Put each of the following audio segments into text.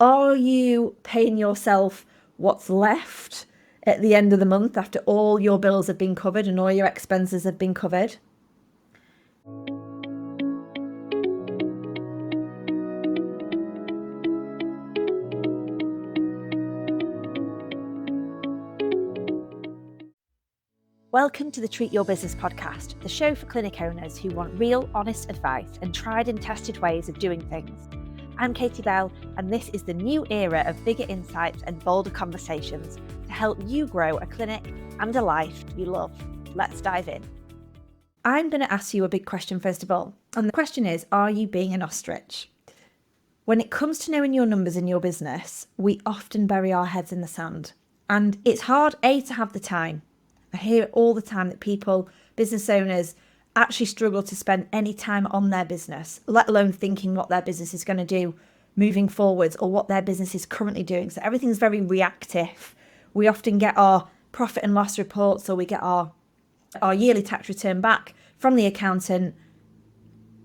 Are you paying yourself what's left at the end of the month after all your bills have been covered and all your expenses have been covered? Welcome to the Treat Your Business podcast, the show for clinic owners who want real, honest advice and tried and tested ways of doing things. I'm Katie Bell, and this is the new era of bigger insights and bolder conversations to help you grow a clinic and a life you love. Let's dive in. I'm going to ask you a big question first of all. And the question is, are you being an ostrich? When it comes to knowing your numbers in your business, we often bury our heads in the sand. And it's hard, to have the time. I hear it all the time that people, business owners, actually struggle to spend any time on their business, let alone thinking what their business is going to do moving forwards or what their business is currently doing. So everything's very reactive. We often get our profit and loss reports, or we get our yearly tax return back from the accountant,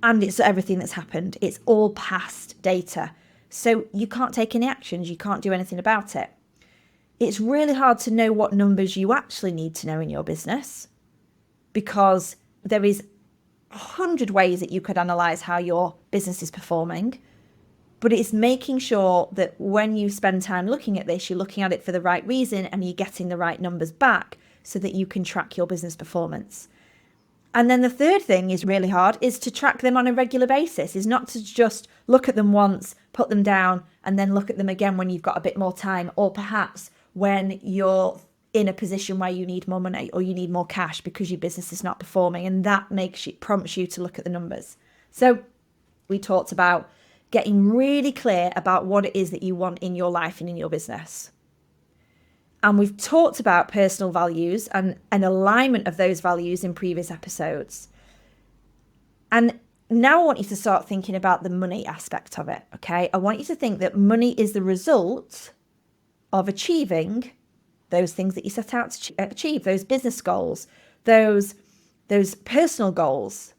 and it's everything that's happened. It's all past data. So you can't take any actions. You can't do anything about it. It's really hard to know what numbers you actually need to know in your business, because there is 100 ways that you could analyze how your business is performing. But it's making sure that when you spend time looking at this, you're looking at it for the right reason and you're getting the right numbers back so that you can track your business performance. And then the third thing is really hard, is to track them on a regular basis, is not to just look at them once, put them down, and then look at them again when you've got a bit more time, or perhaps when you're in a position where you need more money or you need more cash because your business is not performing, and that prompts you to look at the numbers. So we talked about getting really clear about what it is that you want in your life and in your business. And we've talked about personal values and an alignment of those values in previous episodes. And now I want you to start thinking about the money aspect of it, okay? I want you to think that money is the result of achieving those things that you set out to achieve, those business goals, those personal goals.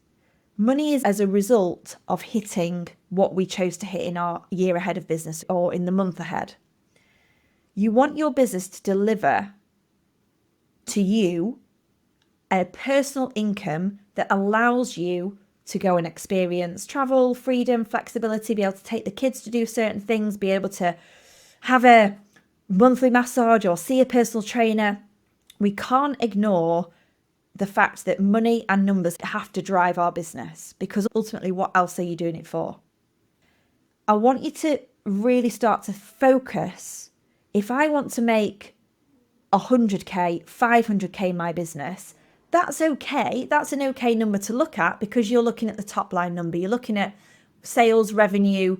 Money is as a result of hitting what we chose to hit in our year ahead of business or in the month ahead. You want your business to deliver to you a personal income that allows you to go and experience travel, freedom, flexibility, be able to take the kids to do certain things, be able to have a monthly massage or see a personal trainer. We can't ignore the fact that money and numbers have to drive our business, because ultimately, what else are you doing it for? I want you to really start to focus. If I want to make 100k, 500k in my business, that's okay. That's an okay number to look at, because you're looking at the top line number. You're looking at sales, revenue,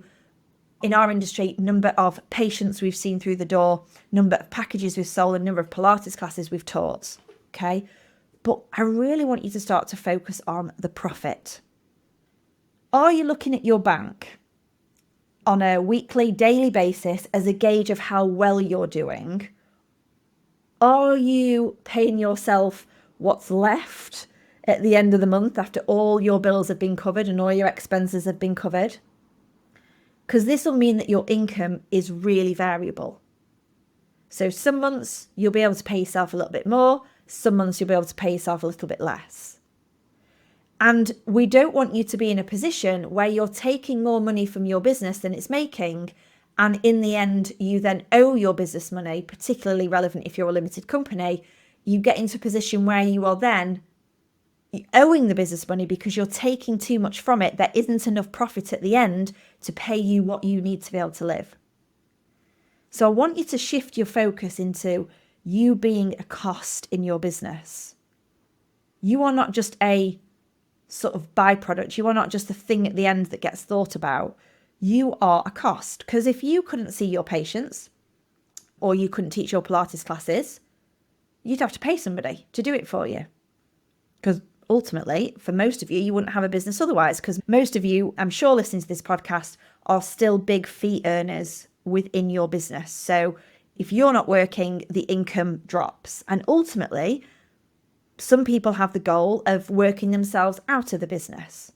in our industry, number of patients we've seen through the door, number of packages we've sold, and number of Pilates classes we've taught, okay? But I really want you to start to focus on the profit. Are you looking at your bank on a weekly, daily basis as a gauge of how well you're doing? Are you paying yourself what's left at the end of the month after all your bills have been covered and all your expenses have been covered? Because this will mean that your income is really variable. So some months you'll be able to pay yourself a little bit more, some months you'll be able to pay yourself a little bit less. And we don't want you to be in a position where you're taking more money from your business than it's making, and in the end you then owe your business money, particularly relevant if you're a limited company. You get into a position where you are then owing the business money because you're taking too much from it. There isn't enough profit at the end to pay you what you need to be able to live. So I want you to shift your focus into you being a cost in your business. You are not just a sort of byproduct. You are not just the thing at the end that gets thought about. You are a cost. Because if you couldn't see your patients or you couldn't teach your Pilates classes, you'd have to pay somebody to do it for you. Because ultimately, for most of you, you wouldn't have a business otherwise, because most of you, I'm sure listening to this podcast, are still big fee earners within your business. So if you're not working, the income drops. And ultimately, some people have the goal of working themselves out of the business.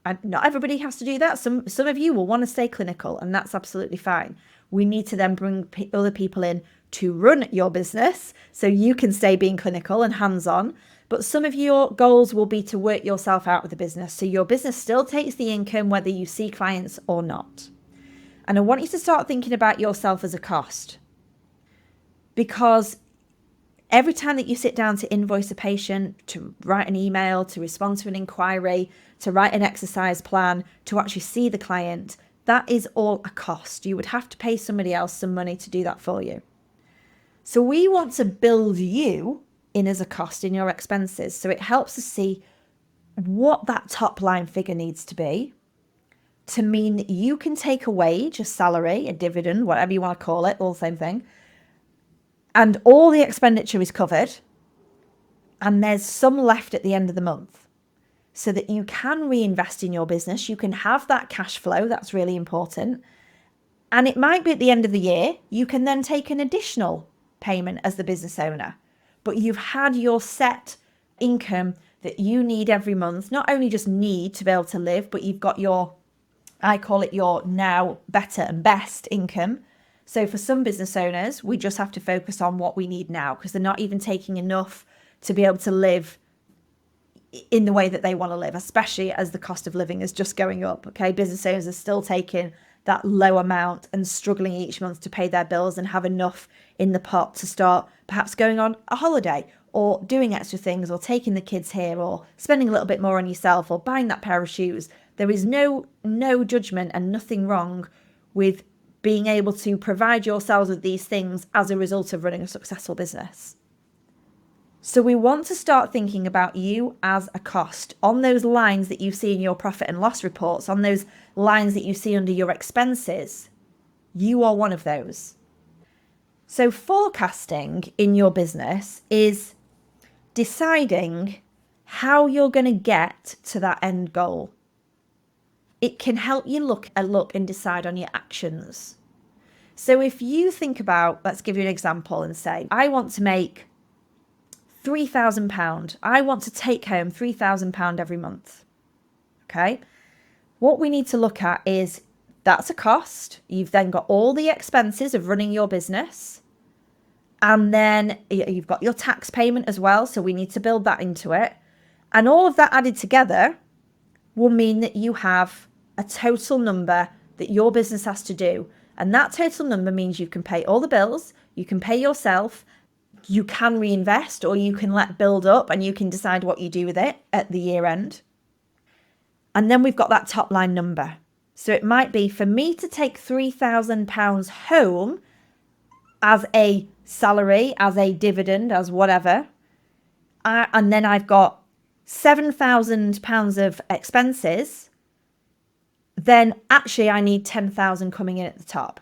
And not everybody has to do that. Some of you will want to stay clinical, and that's absolutely fine. We need to then bring other people in to run your business so you can stay being clinical and hands-on. But some of your goals will be to work yourself out with the business. So your business still takes the income whether you see clients or not. And I want you to start thinking about yourself as a cost. Because every time that you sit down to invoice a patient, to write an email, to respond to an inquiry, to write an exercise plan, to actually see the client, that is all a cost. You would have to pay somebody else some money to do that for you. So we want to build you in as a cost in your expenses. So it helps us see what that top line figure needs to be to mean that you can take a wage, a salary, a dividend, whatever you want to call it, all the same thing, and all the expenditure is covered, and there's some left at the end of the month so that you can reinvest in your business. You can have that cash flow. That's really important. And it might be at the end of the year, you can then take an additional payment as the business owner. But you've had your set income that you need every month, not only just need to be able to live, but you've got your, I call it your now better and best income. So for some business owners, we just have to focus on what we need now because they're not even taking enough to be able to live in the way that they want to live, especially as the cost of living is just going up. Okay, business owners are still taking that low amount and struggling each month to pay their bills and have enough in the pot to start perhaps going on a holiday or doing extra things or taking the kids here or spending a little bit more on yourself or buying that pair of shoes. There is no judgment and nothing wrong with being able to provide yourselves with these things as a result of running a successful business. So we want to start thinking about you as a cost on those lines that you see in your profit and loss reports, on those lines that you see under your expenses. You are one of those. So forecasting in your business is deciding how you're going to get to that end goal. It can help you look and decide on your actions. So if you think about, let's give you an example and say, I want to make £3,000. I want to take home £3,000 every month. Okay. What we need to look at is that's a cost. You've then got all the expenses of running your business. And then you've got your tax payment as well. So we need to build that into it. And all of that added together will mean that you have a total number that your business has to do. And that total number means you can pay all the bills, you can pay yourself, you can reinvest, or you can let build up and you can decide what you do with it at the year end. And then we've got that top line number. So it might be for me to take £3,000 home as a salary, as a dividend, as whatever. And then I've got £7,000 of expenses. Then actually I need 10,000 coming in at the top.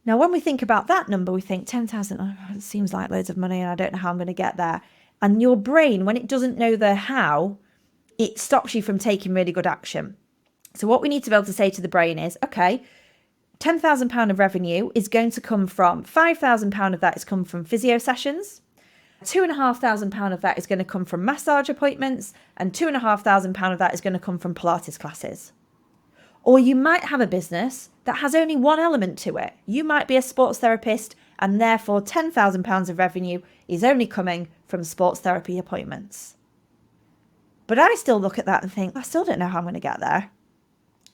Now, when we think about that number, we think 10,000, oh, it seems like loads of money and I don't know how I'm going to get there. And your brain, when it doesn't know the how, it stops you from taking really good action. So what we need to be able to say to the brain is, okay, £10,000 of revenue is going to come from £5,000 of that is come from physio sessions. £2,500 of that is going to come from massage appointments, and £2,500 of that is going to come from Pilates classes. Or you might have a business that has only one element to it. You might be a sports therapist, and therefore £10,000 of revenue is only coming from sports therapy appointments. But I still look at that and think, I still don't know how I'm going to get there.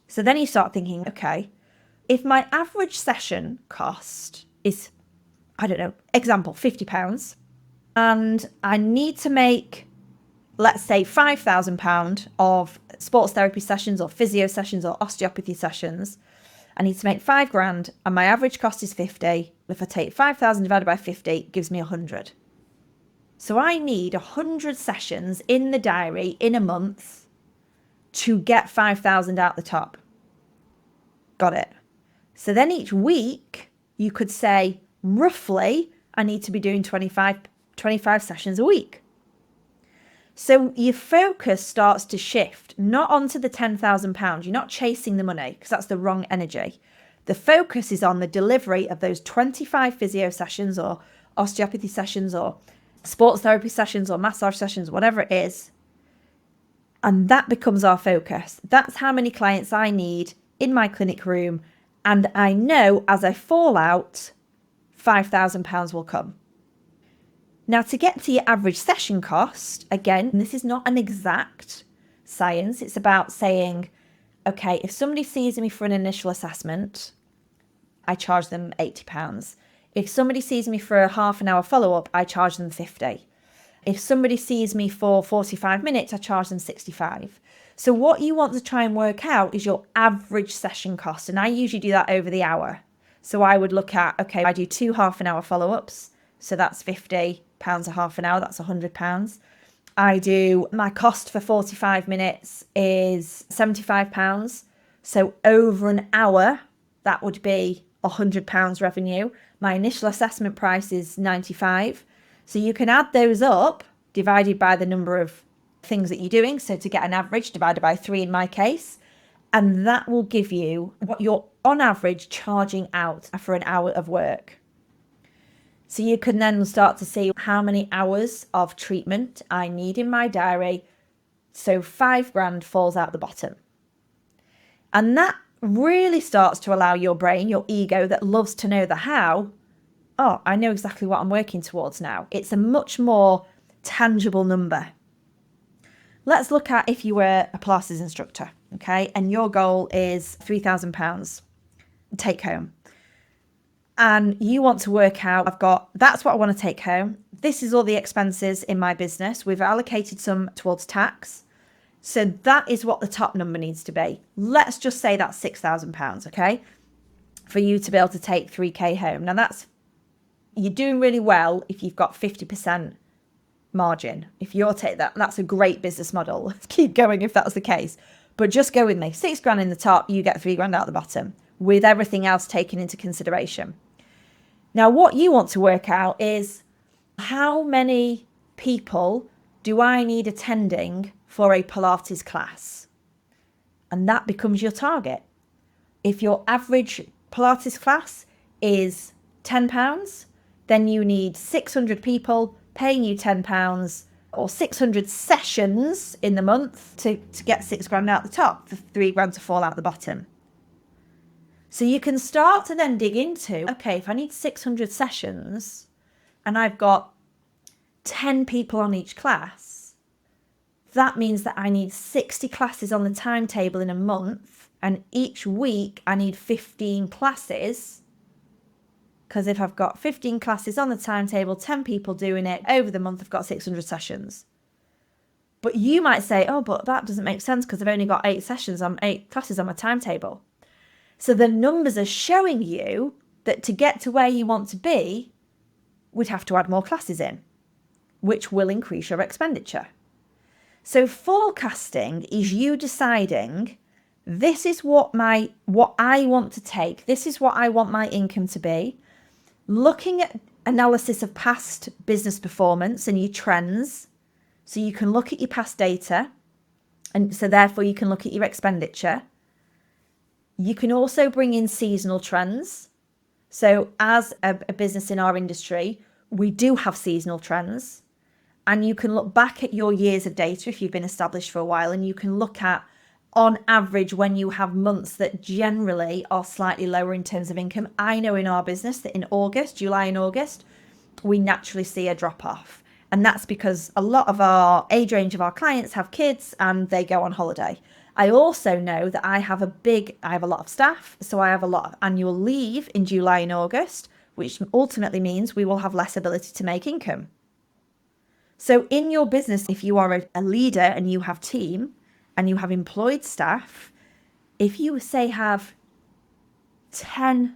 So then you start thinking, okay, if my average session cost is, I don't know, example, £50, and I need to make, let's say, £5,000 of sports therapy sessions or physio sessions or osteopathy sessions, I need to make £5,000 and my average cost is 50. If I take 5,000 divided by 50, it gives me 100. So I need 100 sessions in the diary in a month to get 5,000 out the top. Got it. So then each week you could say, roughly, I need to be doing 25 sessions a week. So your focus starts to shift, not onto the £10,000. You're not chasing the money because that's the wrong energy. The focus is on the delivery of those 25 physio sessions or osteopathy sessions or sports therapy sessions or massage sessions, whatever it is. And that becomes our focus. That's how many clients I need in my clinic room. And I know as I fall out, £5,000 will come. Now, to get to your average session cost, again, this is not an exact science. It's about saying, okay, if somebody sees me for an initial assessment, I charge them £80. If somebody sees me for a half an hour follow-up, I charge them £50. If somebody sees me for 45 minutes, I charge them £65. So what you want to try and work out is your average session cost. And I usually do that over the hour. So I would look at, okay, I do 2 half an hour follow-ups. So that's £50 a half an hour. That's £100. I do, my cost for 45 minutes is £75. So over an hour, that would be £100 revenue. My initial assessment price is £95. So you can add those up, divided by the number of things that you're doing. So to get an average, divided by 3 in my case. And that will give you what you're on average charging out for an hour of work. So you can then start to see how many hours of treatment I need in my diary. So £5,000 falls out the bottom. And that really starts to allow your brain, your ego that loves to know the how, oh, I know exactly what I'm working towards now. It's a much more tangible number. Let's look at if you were a Pilates instructor, okay? And your goal is £3,000 take home. And you want to work out, that's what I want to take home. This is all the expenses in my business. We've allocated some towards tax. So that is what the top number needs to be. Let's just say that's £6,000, okay? For you to be able to take 3K home. Now you're doing really well if you've got 50% margin. If you're that's a great business model. Let's keep going if that's the case. But just go with me. £6,000 in the top, you get £3,000 out the bottom, with everything else taken into consideration. Now, what you want to work out is how many people do I need attending for a Pilates class? And that becomes your target. If your average Pilates class is £10, then you need 600 people paying you £10 or 600 sessions in the month to get £6,000 out the top, for £3,000 to fall out the bottom. So you can start to then dig into, okay, if I need 600 sessions and I've got 10 people on each class, that means that I need 60 classes on the timetable in a month, and each week I need 15 classes. Because if I've got 15 classes on the timetable, 10 people doing it, over the month I've got 600 sessions. But you might say, oh, but that doesn't make sense because I've only got 8 classes on my timetable. So the numbers are showing you that to get to where you want to be, we'd have to add more classes in, which will increase your expenditure. So forecasting is you deciding, this is what I want to take. This is what I want my income to be. Looking at analysis of past business performance and your trends. So you can look at your past data. And so therefore you can look at your expenditure. You can also bring in seasonal trends. So as a business in our industry, we do have seasonal trends. And you can look back at your years of data if you've been established for a while, and you can look at, on average, when you have months that generally are slightly lower in terms of income. I know in our business that in July and August, we naturally see a drop off. And that's because a lot of our age range of our clients have kids and they go on holiday. I also know that I have a lot of staff, so I have a lot of annual leave in July and August, which ultimately means we will have less ability to make income. So in your business, if you are a leader and you have team and you have employed staff, if you say have 10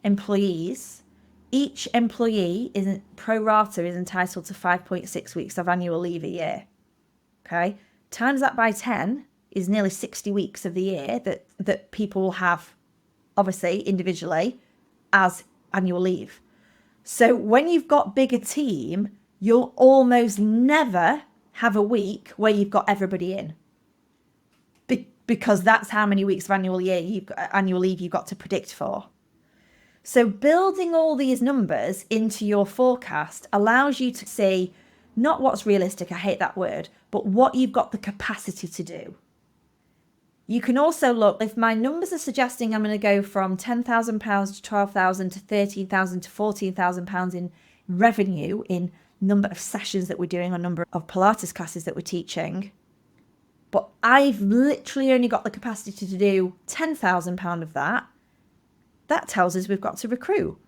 employees, each employee pro rata is entitled to 5.6 weeks of annual leave a year. Okay, times that by 10 is nearly 60 weeks of the year that people will have, obviously individually, as annual leave. So when you've got bigger team, you'll almost never have a week where you've got everybody in, because that's how many weeks of annual leave you've got to predict for. So building all these numbers into your forecast allows you to see Not what's realistic, I hate that word, but what you've got the capacity to do. You can also look, if my numbers are suggesting I'm going to go from £10,000 to 12,000 to 13,000 to 14,000 pounds in revenue in number of sessions that we're doing or number of Pilates classes that we're teaching, but I've literally only got the capacity to do £10,000 of that, that tells us we've got to recruit.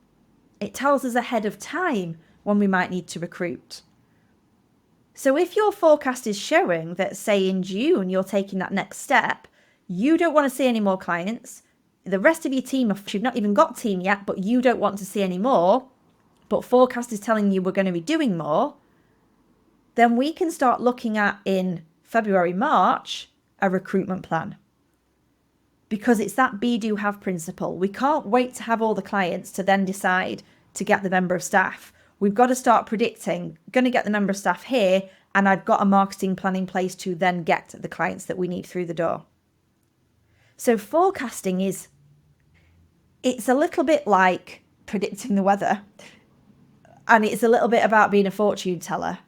It tells us ahead of time when we might need to recruit. So if your forecast is showing that, say in June, you're taking that next step, you don't want to see any more clients, the rest of your team, you've not even got team yet, but you don't want to see any more, but forecast is telling you we're going to be doing more, then we can start looking at, in February, March, a recruitment plan. Because it's that be, do, have principle. We can't wait to have all the clients to then decide to get the member of staff. We've got to start predicting, going to get the member of staff here, and I've got a marketing plan in place to then get the clients that we need through the door. So forecasting it's a little bit like predicting the weather, and it's a little bit about being a fortune teller,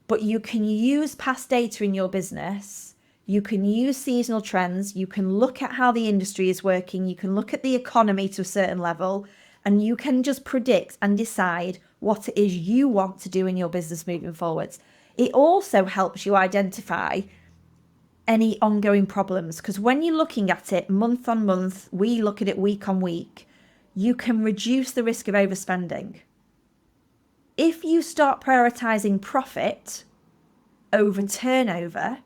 but you can use past data in your business. You can use seasonal trends. You can look at how the industry is working. You can look at the economy to a certain level, and you can just predict and decide what it is you want to do in your business moving forwards. It also helps you identify any ongoing problems, because when you're looking at it month on month, we look at it week on week, you can reduce the risk of overspending. If you start prioritizing profit over turnover,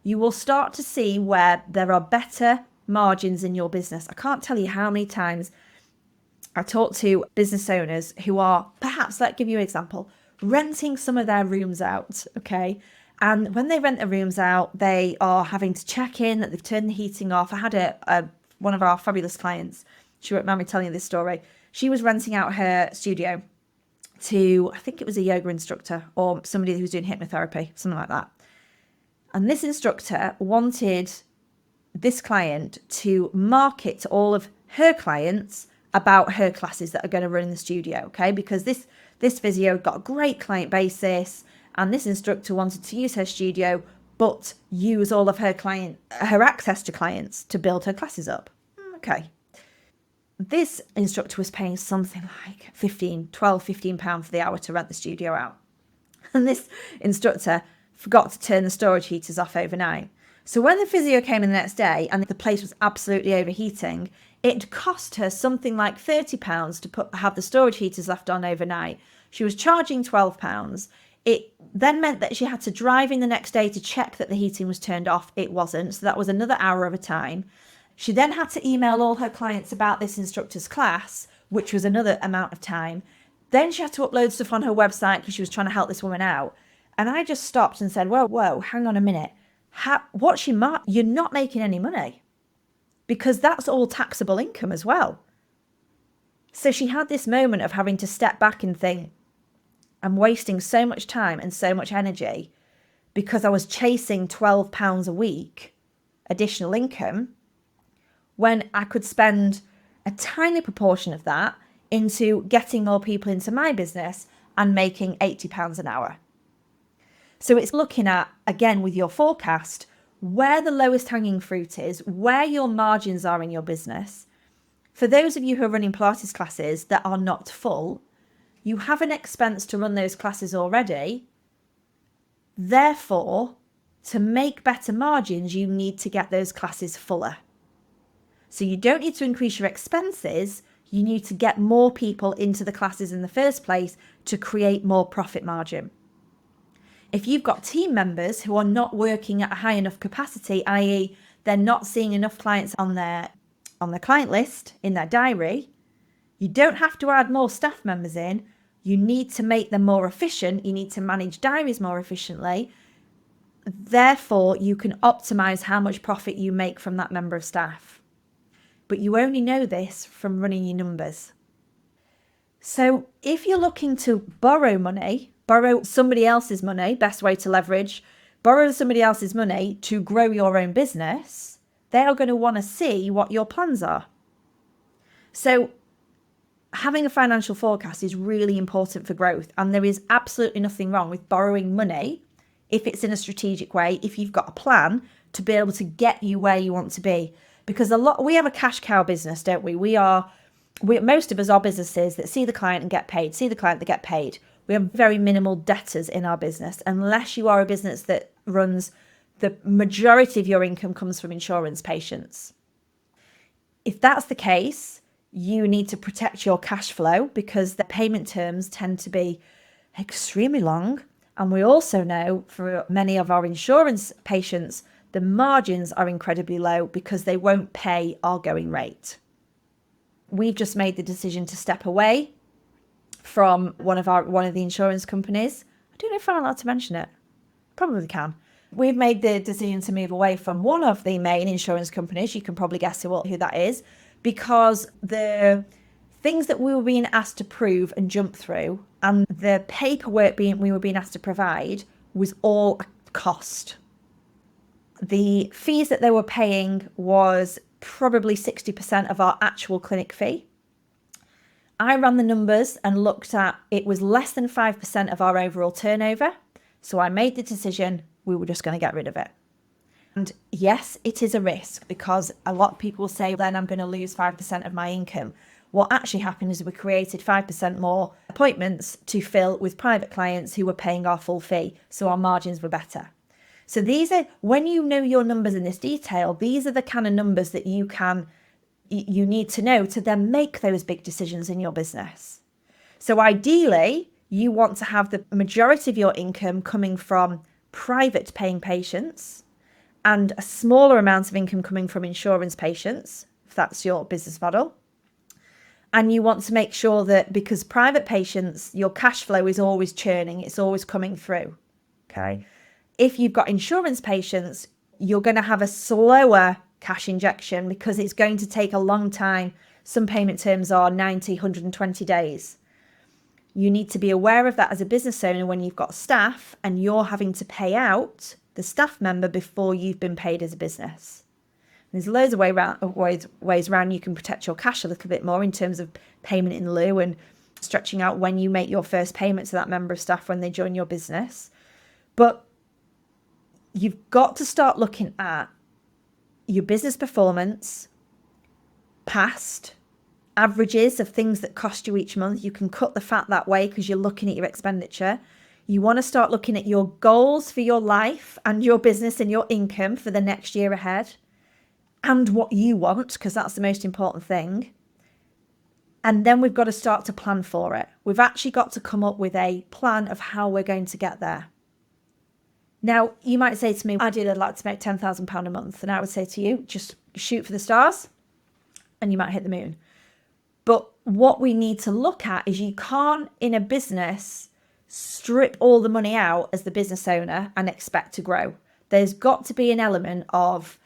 you will start to see where there are better margins in your business. I can't tell you how many times I talk to business owners who are, perhaps, let's give you an example, renting some of their rooms out, okay? And when they rent the rooms out, they are having to check in that they've turned the heating off. I had one of our fabulous clients, she won't mind me telling you this story. She was renting out her studio to, I think it was a yoga instructor or somebody who was doing hypnotherapy, something like that. And this instructor wanted this client to market to all of her clients about her classes that are going to run in the studio, okay? Because this physio got a great client basis, and this instructor wanted to use her studio, but use all of her access to clients to build her classes up. Okay. This instructor was paying something like £15 for the hour to rent the studio out. And this instructor forgot to turn the storage heaters off overnight. So when the physio came in the next day and the place was absolutely overheating, it cost her something like £30 to have the storage heaters left on overnight. She was charging £12. It then meant that she had to drive in the next day to check that the heating was turned off. It wasn't. So that was another hour of her time. She then had to email all her clients about this instructor's class, which was another amount of time. Then she had to upload stuff on her website because she was trying to help this woman out. And I just stopped and said, whoa, hang on a minute. You're not making any money, because that's all taxable income as well. So she had this moment of having to step back and think, I'm wasting so much time and so much energy because I was chasing £12 a week additional income when I could spend a tiny proportion of that into getting more people into my business and making £80 an hour. So it's looking at, again, with your forecast, where the lowest hanging fruit is, where your margins are in your business. For those of you who are running Pilates classes that are not full, you have an expense to run those classes already. Therefore, to make better margins, you need to get those classes fuller. So you don't need to increase your expenses. You need to get more people into the classes in the first place to create more profit margin. If you've got team members who are not working at a high enough capacity, i.e. they're not seeing enough clients on their client list, in their diary, you don't have to add more staff members in. You need to make them more efficient. You need to manage diaries more efficiently. Therefore, you can optimize how much profit you make from that member of staff. But you only know this from running your numbers. So if you're looking to borrow somebody else's money, best way to leverage, borrow somebody else's money to grow your own business, they are going to want to see what your plans are. So having a financial forecast is really important for growth. And there is absolutely nothing wrong with borrowing money if it's in a strategic way, if you've got a plan to be able to get you where you want to be. Because we have a cash cow business, don't we? Most of us are businesses that see the client and get paid, see the client that get paid. We have very minimal debtors in our business, unless you are a business that runs the majority of your income comes from insurance patients. If that's the case, you need to protect your cash flow because the payment terms tend to be extremely long. And we also know for many of our insurance patients, the margins are incredibly low because they won't pay our going rate. We've just made the decision to step away from one of the insurance companies. I don't know if I'm allowed to mention it. Probably can. We've made the decision to move away from one of the main insurance companies. You can probably guess who that is, because the things that we were being asked to prove and jump through and the paperwork we were being asked to provide was all a cost. The fees that they were paying was probably 60% of our actual clinic fee. I ran the numbers and looked at it was less than 5% of our overall turnover. So I made the decision we were just going to get rid of it. And yes, it is a risk because a lot of people say, then I'm going to lose 5% of my income. What actually happened is we created 5% more appointments to fill with private clients who were paying our full fee. So our margins were better. So these are, when you know your numbers in this detail, these are the kind of numbers that you need to know to then make those big decisions in your business. So ideally, you want to have the majority of your income coming from private paying patients and a smaller amount of income coming from insurance patients, if that's your business model. And you want to make sure that because private patients, your cash flow is always churning, it's always coming through. Okay. If you've got insurance patients, you're going to have a slower cash injection because it's going to take a long time. Some payment terms are 90, 120 days. You need to be aware of that as a business owner when you've got staff and you're having to pay out the staff member before you've been paid as a business. There's loads of ways around you can protect your cash a little bit more in terms of payment in lieu and stretching out when you make your first payment to that member of staff when they join your business. But you've got to start looking at your business performance, past averages of things that cost you each month. You can cut the fat that way because you're looking at your expenditure. You want to start looking at your goals for your life and your business and your income for the next year ahead and what you want, because that's the most important thing. And then we've got to start to plan for it. We've actually got to come up with a plan of how we're going to get there. Now, you might say to me, ideally, I'd like to make £10,000 a month. And I would say to you, just shoot for the stars and you might hit the moon. But what we need to look at is you can't, in a business, strip all the money out as the business owner and expect to grow. There's got to be an element of,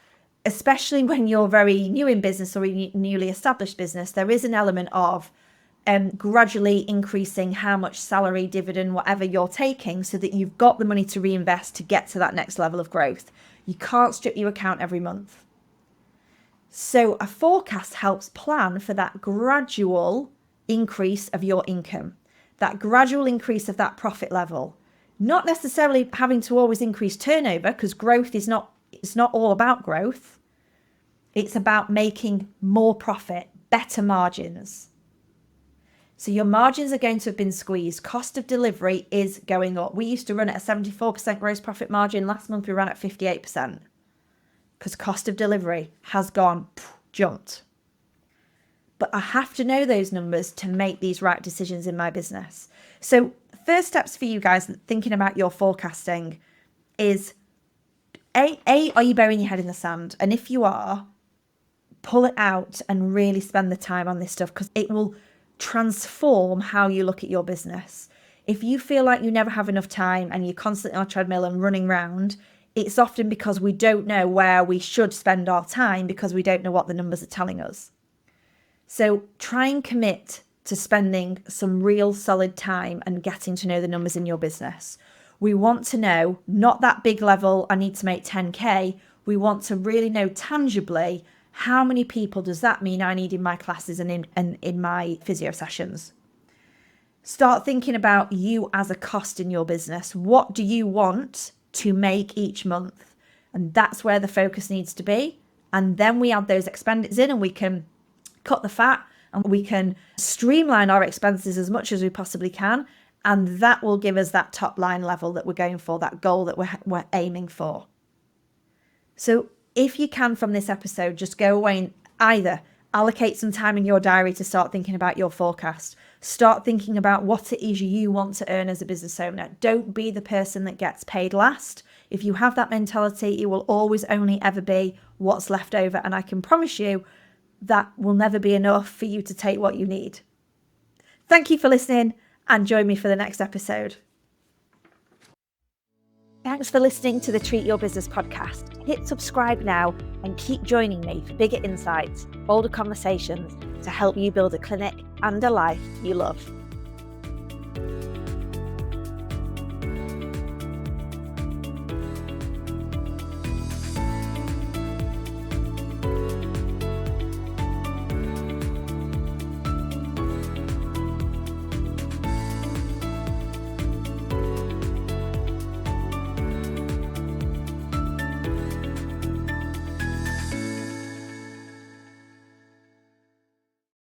especially when you're very new in business or a newly established business, there is an element of gradually increasing how much salary, dividend, whatever you're taking so that you've got the money to reinvest to get to that next level of growth. You can't strip your account every month. So a forecast helps plan for that gradual increase of your income, that gradual increase of that profit level. Not necessarily having to always increase turnover, because growth is not all about growth. It's about making more profit, better margins. So your margins are going to have been squeezed. Cost of delivery is going up. We used to run at a 74% gross profit margin. Last month we ran at 58%. Because cost of delivery has jumped. But I have to know those numbers to make these right decisions in my business. So first steps for you guys thinking about your forecasting is, are you burying your head in the sand? And if you are, pull it out and really spend the time on this stuff because it will transform how you look at your business. If you feel like you never have enough time and you're constantly on a treadmill and running around, it's often because we don't know where we should spend our time because we don't know what the numbers are telling us. So try and commit to spending some real solid time and getting to know the numbers in your business. We want to know, not that big level, I need to make 10K. We want to really know tangibly How many people does that mean I need in my classes and in my physio sessions? Start thinking about you as a cost in your business. What do you want to make each month? And that's where the focus needs to be. And then we add those expenditures in and we can cut the fat and we can streamline our expenses as much as we possibly can. And that will give us that top line level that we're going for, that goal that we're aiming for. So if you can from this episode, just go away and either allocate some time in your diary to start thinking about your forecast. Start thinking about what it is you want to earn as a business owner. Don't be the person that gets paid last. If you have that mentality, it will always only ever be what's left over. And I can promise you that will never be enough for you to take what you need. Thank you for listening and join me for the next episode. Thanks for listening to the Treat Your Business podcast. Hit subscribe now and keep joining me for bigger insights, bolder conversations to help you build a clinic and a life you love.